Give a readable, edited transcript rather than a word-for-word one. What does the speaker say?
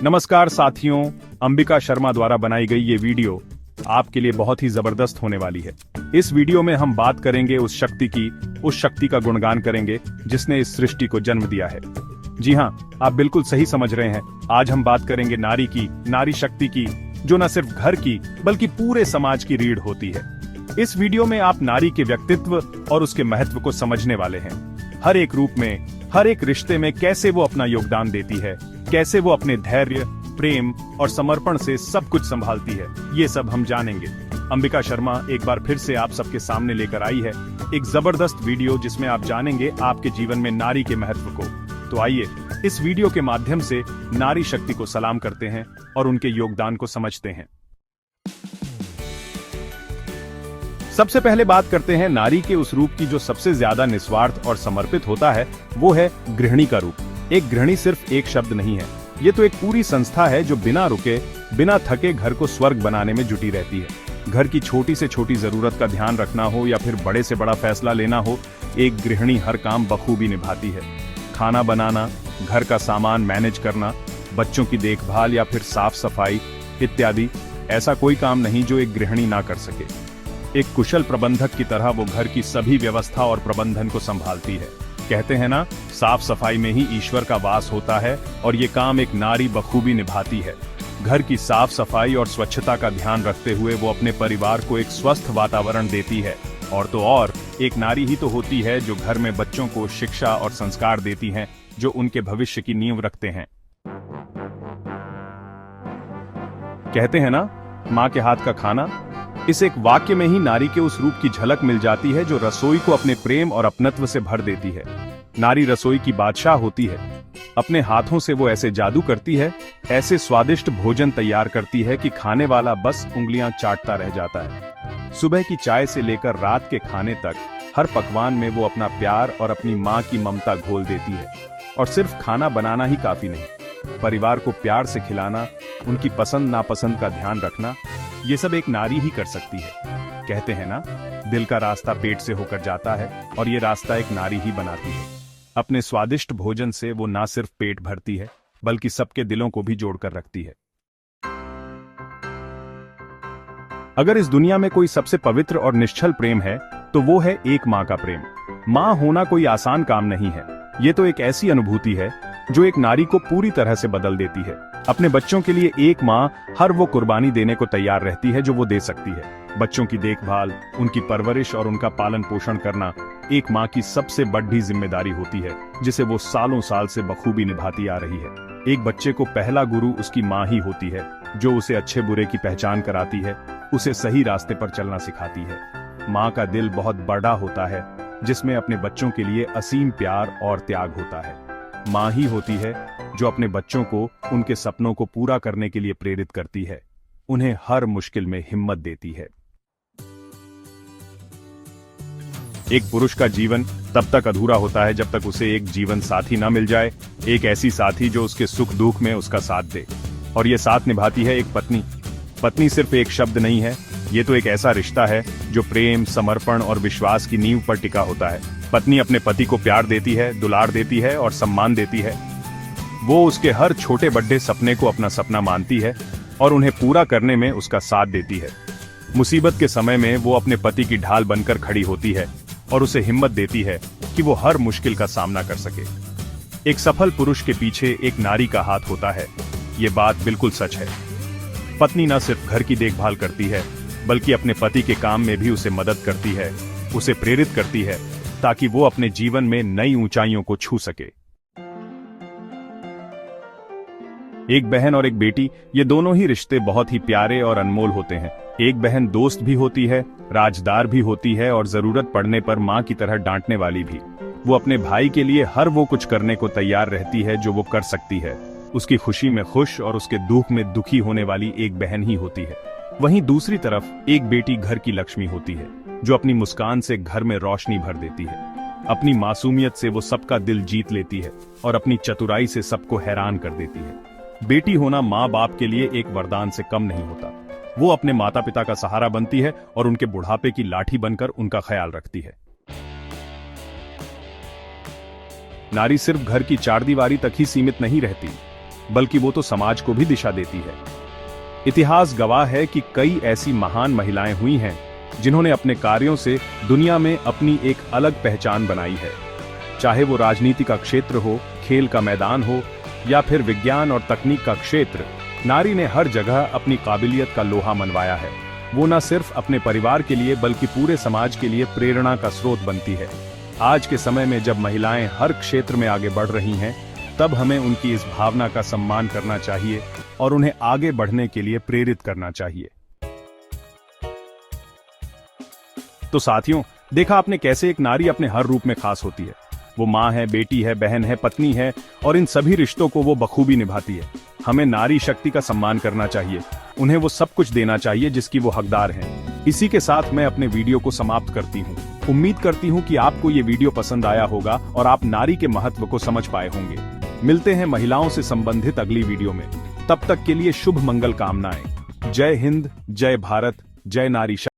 नमस्कार साथियों, अंबिका शर्मा द्वारा बनाई गई ये वीडियो आपके लिए बहुत ही जबरदस्त होने वाली है। इस वीडियो में हम बात करेंगे उस शक्ति का गुणगान करेंगे जिसने इस सृष्टि को जन्म दिया है। जी हाँ, आप बिल्कुल सही समझ रहे हैं। आज हम बात करेंगे नारी शक्ति की, जो न सिर्फ घर की बल्कि पूरे समाज की रीढ़ होती है। इस वीडियो में आप नारी के व्यक्तित्व और उसके महत्व को समझने वाले हैं। हर एक रूप में, हर एक रिश्ते में कैसे वो अपना योगदान देती है, कैसे वो अपने धैर्य, प्रेम और समर्पण से सब कुछ संभालती है, ये सब हम जानेंगे। अंबिका शर्मा एक बार फिर से आप सबके सामने लेकर आई है एक जबरदस्त वीडियो जिसमें आप जानेंगे आपके जीवन में नारी के महत्व को। तो आइए इस वीडियो के माध्यम से नारी शक्ति को सलाम करते हैं और उनके योगदान को समझते हैं। सबसे पहले बात करते हैं नारी के उस रूप की जो सबसे ज्यादा निस्वार्थ और समर्पित होता है, वो है गृहिणी का रूप। एक गृहिणी सिर्फ एक शब्द नहीं है, ये तो एक पूरी संस्था है जो बिना रुके, बिना थके घर को स्वर्ग बनाने में जुटी रहती है। घर की छोटी से छोटी जरूरत का ध्यान रखना हो या फिर बड़े से बड़ा फैसला लेना हो, एक गृहिणी हर काम बखूबी निभाती है। खाना बनाना, घर का सामान मैनेज करना, बच्चों की देखभाल या फिर साफ सफाई इत्यादि, ऐसा कोई काम नहीं जो एक गृहिणी ना कर सके। एक कुशल प्रबंधक की तरह वो घर की सभी व्यवस्था और प्रबंधन को संभालती है। कहते हैं ना, साफ सफाई में ही ईश्वर का वास होता है, और ये काम एक नारी बखूबी निभाती है। घर की साफ सफाई और स्वच्छता का ध्यान रखते हुए वो अपने परिवार को एक स्वस्थ वातावरण देती है। और तो और एक नारी ही तो होती है जो घर में बच्चों को शिक्षा और संस्कार देती हैं, जो उनके भविष्य की नींव रखते हैं। कहते हैं ना, माँ के हाथ का खाना। इस एक वाक्य में ही नारी के उस रूप की झलक मिल जाती है जो रसोई को अपने प्रेम और अपनत्व से भर देती है। नारी रसोई की बादशाह होती है। अपने हाथों से वो ऐसे जादू करती है, ऐसे स्वादिष्ट भोजन तैयार करती है कि खाने वाला बस उंगलियां चाटता रह जाता है। सुबह की चाय से लेकर रात के खाने तक हर पकवान में वो अपना प्यार और अपनी माँ की ममता घोल देती है। और सिर्फ खाना बनाना ही काफी नहीं, परिवार को प्यार से खिलाना, उनकी पसंद नापसंद का ध्यान रखना, ये सब एक नारी ही कर सकती है। कहते हैं ना, दिल का रास्ता पेट से होकर जाता है, और ये रास्ता एक नारी ही बनाती है। अपने स्वादिष्ट भोजन से वो ना सिर्फ पेट भरती है, बल्कि सबके दिलों को भी जोड़कर रखती है। अगर इस दुनिया में कोई सबसे पवित्र और निश्चल प्रेम है, तो वो है एक माँ का प्रेम। माँ होना कोई आसान काम नहीं है। ये तो एक ऐसी अनुभूति है जो एक नारी को पूरी तरह से बदल देती है। अपने बच्चों के लिए एक माँ हर वो कुर्बानी देने को तैयार रहती है जो वो दे सकती है। बच्चों की देखभाल, उनकी परवरिश और उनका पालन पोषण करना एक माँ की सबसे बड़ी जिम्मेदारी होती है, जिसे वो सालों साल से बखूबी निभाती आ रही है। एक बच्चे को पहला गुरु उसकी माँ ही होती है, जो उसे अच्छे बुरे की पहचान कराती है, उसे सही रास्ते पर चलना सिखाती है। माँ का दिल बहुत बड़ा होता है, जिसमें अपने बच्चों के लिए असीम प्यार और त्याग होता है। माँ ही होती है जो अपने बच्चों को उनके सपनों को पूरा करने के लिए प्रेरित करती है, उन्हें हर मुश्किल में हिम्मत देती है। एक पुरुष का जीवन तब तक अधूरा होता है जब तक उसे एक जीवन साथी न मिल जाए, एक ऐसी साथी जो उसके सुख दुख में उसका साथ दे। और ये साथ निभाती है एक पत्नी। पत्नी सिर्फ एक शब्द नहीं है, ये तो एक ऐसा रिश्ता है जो प्रेम, समर्पण और विश्वास की नींव पर टिका होता है। पत्नी अपने पति को प्यार देती है, दुलार देती है और सम्मान देती है। वो उसके हर छोटे बड़े सपने को अपना सपना मानती है और उन्हें पूरा करने में उसका साथ देती है। मुसीबत के समय में वो अपने पति की ढाल बनकर खड़ी होती है और उसे हिम्मत देती है कि वो हर मुश्किल का सामना कर सके। एक सफल पुरुष के पीछे एक नारी का हाथ होता है, ये बात बिल्कुल सच है। पत्नी न सिर्फ घर की देखभाल करती है, बल्कि अपने पति के काम में भी उसे मदद करती है, उसे प्रेरित करती है, ताकि वो अपने जीवन में नई ऊंचाइयों को छू सके। एक बहन और एक बेटी, ये दोनों ही रिश्ते बहुत ही प्यारे और अनमोल होते हैं। एक बहन दोस्त भी होती है, राजदार भी होती है और जरूरत पड़ने पर माँ की तरह डांटने वाली भी। वो अपने भाई के लिए हर वो कुछ करने को तैयार रहती है जो वो कर सकती है। उसकी खुशी में खुश और उसके दुख में दुखी होने वाली एक बहन ही होती है। वहीं दूसरी तरफ एक बेटी घर की लक्ष्मी होती है, जो अपनी मुस्कान से घर में रोशनी भर देती है। अपनी मासूमियत से वो सबका दिल जीत लेती है और अपनी चतुराई से सबको हैरान कर देती है। बेटी होना माँ बाप के लिए एक वरदान से कम नहीं होता। वो अपने माता पिता का सहारा बनती है और उनके बुढ़ापे की लाठी बनकर उनका ख्याल रखती है। नारी सिर्फ घर की चारदीवारी तक ही सीमित नहीं रहती, बल्कि वो तो समाज को भी दिशा देती है। इतिहास गवाह है कि कई ऐसी महान महिलाएं हुई हैं जिन्होंने अपने कार्यों से दुनिया में अपनी एक अलग पहचान बनाई है। चाहे वो राजनीति का क्षेत्र हो, खेल का मैदान हो या फिर विज्ञान और तकनीक का क्षेत्र, नारी ने हर जगह अपनी काबिलियत का लोहा मनवाया है। वो न सिर्फ अपने परिवार के लिए बल्कि पूरे समाज के लिए प्रेरणा का स्रोत बनती है। आज के समय में जब महिलाएं हर क्षेत्र में आगे बढ़ रही हैं, तब हमें उनकी इस भावना का सम्मान करना चाहिए और उन्हें आगे बढ़ने के लिए प्रेरित करना चाहिए। तो साथियों, देखा आपने कैसे एक नारी अपने हर रूप में खास होती है। वो माँ है, बेटी है, बहन है, पत्नी है और इन सभी रिश्तों को वो बखूबी निभाती है। हमें नारी शक्ति का सम्मान करना चाहिए, उन्हें वो सब कुछ देना चाहिए जिसकी वो हकदार हैं। इसी के साथ मैं अपने वीडियो को समाप्त करती हूँ। उम्मीद करती हूँ कि आपको ये वीडियो पसंद आया होगा और आप नारी के महत्व को समझ पाए होंगे। मिलते हैं महिलाओं से संबंधित अगली वीडियो में। तब तक के लिए शुभ मंगल कामनाएं। जय हिंद, जय भारत, जय नारी शक्ति।